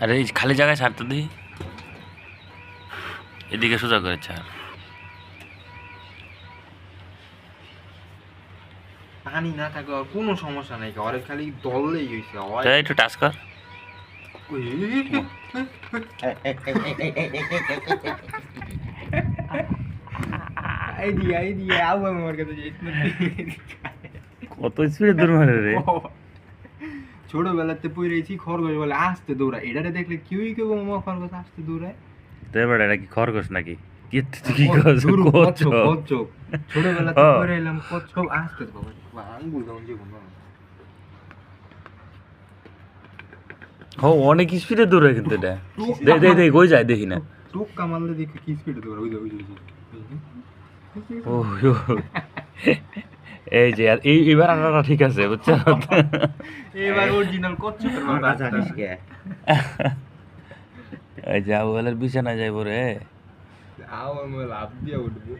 আরে এই খালি জায়গায় ছাড়তে দিই, এদিকে সোজা করে ছাড়। পানি না থাকলে আর কোনো সমস্যা নাই, ঘরে খালি দললেই হয়েছে। তাই একটু টাচ কর। আইডিয়া আউ আমার কাছে কত স্পিডে দৌড় মারে রে। ছোটবেলাতে পড়েছি খরগোশ বলে আসতে দৌড়ায়, এটারে দেখলে কেউই কেউ খরগোশ আসতে দৌড়ায়। তো এবার এটা কি খরগোশ নাকি? কি করছ? কচ্ছপ ছোটবেলাতে পড়ে এলাম, কচ্ছপ আসতে আঙ্গুল কেমন যে কোনো অনেক স্পিডে দৌড়ায় কিন্তু এটা। দে কই যায় দেখি না। টোক্কা মারলে দেখি কি স্পিডে দৌড়ায়। ওই ও এই যে এইবার আনাটা ঠিক আছে বুঝছো? এবার অরিজিনাল কচ্ছপের মতো জানিস কে? এই যে আবুলের বিছানা যাইব রে। আও আমি লাভ দিয়ে উঠবো।